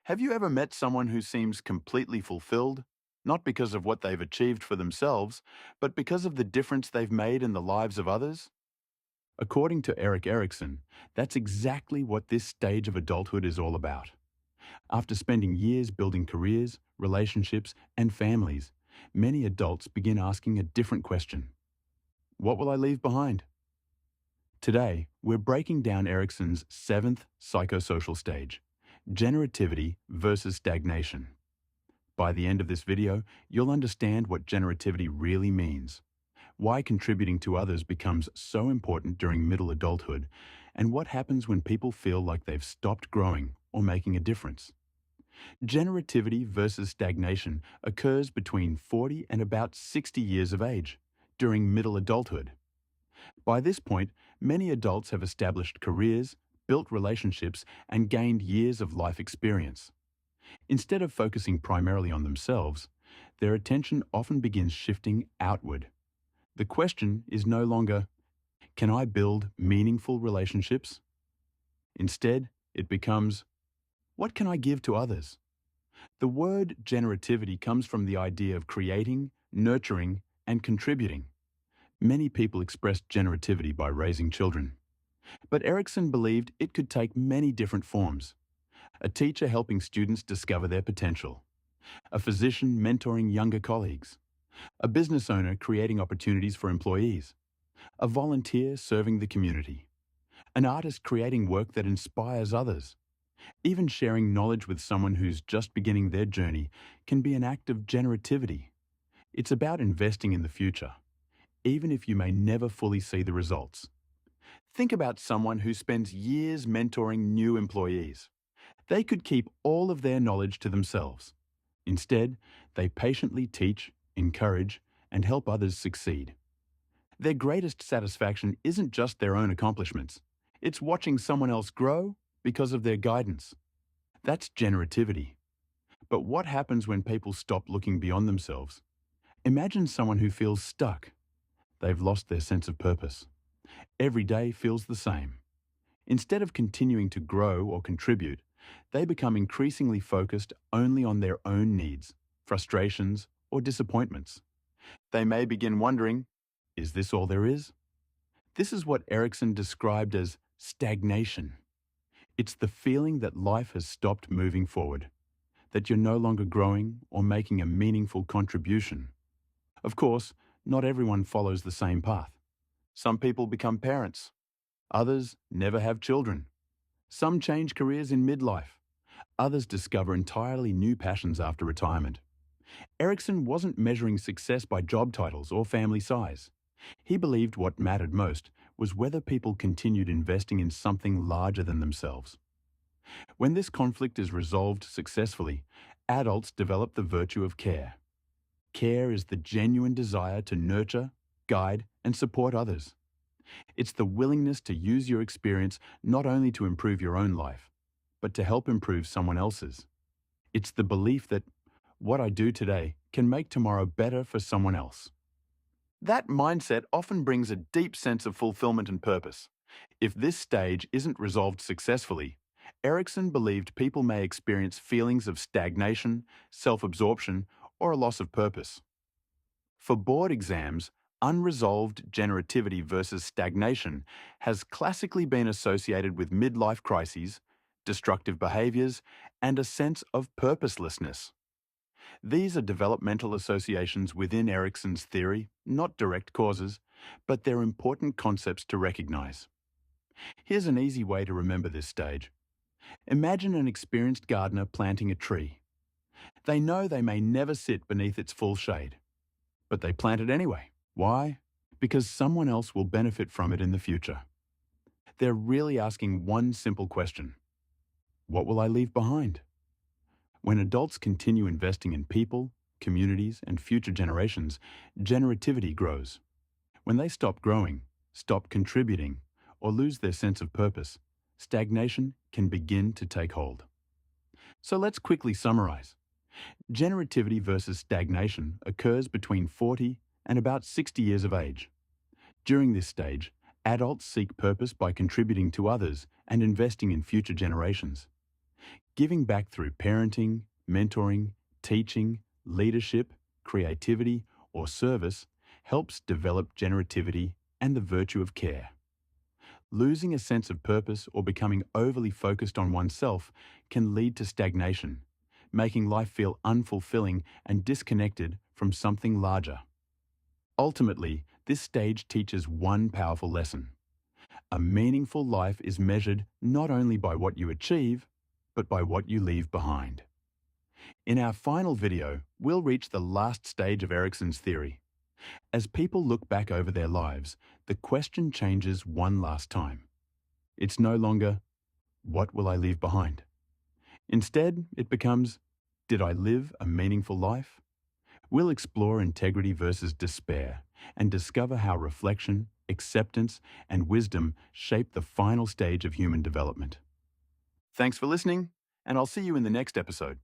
Have you ever met someone who seems completely fulfilled, not because of what they've achieved for themselves, but because of the difference they've made in the lives of others? According to Erikson, that's exactly what this stage of adulthood is all about. After spending years building careers, relationships, and families, many adults begin asking a different question. What will I leave behind? Today, we're breaking down Erikson's seventh psychosocial stage, generativity versus stagnation. By the end of this video, you'll understand what generativity really means, why contributing to others becomes so important during middle adulthood, and what happens when people feel like they've stopped growing or making a difference. Generativity versus stagnation occurs between 40 and about 60 years of age, during middle adulthood. By this point, many adults have established careers, built relationships, and gained years of life experience. Instead of focusing primarily on themselves, their attention often begins shifting outward. The question is no longer, can I build meaningful relationships? Instead, it becomes, what can I give to others? The word generativity comes from the idea of creating, nurturing, and contributing. Many people expressed generativity by raising children. But Erikson believed it could take many different forms. A teacher helping students discover their potential, a physician mentoring younger colleagues, a business owner creating opportunities for employees, a volunteer serving the community, an artist creating work that inspires others. Even sharing knowledge with someone who's just beginning their journey can be an act of generativity. It's about investing in the future, even if you may never fully see the results. Think about someone who spends years mentoring new employees. They could keep all of their knowledge to themselves. Instead, they patiently teach, encourage, and help others succeed. Their greatest satisfaction isn't just their own accomplishments. It's watching someone else grow because of their guidance. That's generativity. But what happens when people stop looking beyond themselves? Imagine someone who feels stuck. They've lost their sense of purpose. Every day feels the same. Instead of continuing to grow or contribute, they become increasingly focused only on their own needs, frustrations, or disappointments. They may begin wondering, is this all there is? This is what Erikson described as stagnation. It's the feeling that life has stopped moving forward, that you're no longer growing or making a meaningful contribution. Of course, not everyone follows the same path. Some people become parents. Others never have children. Some change careers in midlife. Others discover entirely new passions after retirement. Erikson wasn't measuring success by job titles or family size. He believed what mattered most was whether people continued investing in something larger than themselves. When this conflict is resolved successfully, adults develop the virtue of care. Care is the genuine desire to nurture, guide, and support others. It's the willingness to use your experience not only to improve your own life, but to help improve someone else's. It's the belief that what I do today can make tomorrow better for someone else. That mindset often brings a deep sense of fulfillment and purpose. If this stage isn't resolved successfully, Erikson believed people may experience feelings of stagnation, self-absorption, or a loss of purpose. For board exams, unresolved generativity versus stagnation has classically been associated with midlife crises, destructive behaviors, and a sense of purposelessness. These are developmental associations within Erikson's theory, not direct causes, but they're important concepts to recognize. Here's an easy way to remember this stage. Imagine an experienced gardener planting a tree. They know they may never sit beneath its full shade, but they plant it anyway. Why? Because someone else will benefit from it in the future. They're really asking one simple question. What will I leave behind? When adults continue investing in people, communities, and future generations, generativity grows. When they stop growing, stop contributing, or lose their sense of purpose, stagnation can begin to take hold. So let's quickly summarize. Generativity versus stagnation occurs between 40 and about 60 years of age. During this stage, adults seek purpose by contributing to others and investing in future generations. Giving back through parenting, mentoring, teaching, leadership, creativity, or service helps develop generativity and the virtue of care. Losing a sense of purpose or becoming overly focused on oneself can lead to stagnation, making life feel unfulfilling and disconnected from something larger. Ultimately, this stage teaches one powerful lesson. A meaningful life is measured not only by what you achieve, but by what you leave behind. In our final video, we'll reach the last stage of Erikson's theory. As people look back over their lives, the question changes one last time. It's no longer, what will I leave behind? Instead, it becomes, did I live a meaningful life? We'll explore integrity versus despair and discover how reflection, acceptance, and wisdom shape the final stage of human development. Thanks for listening, and I'll see you in the next episode.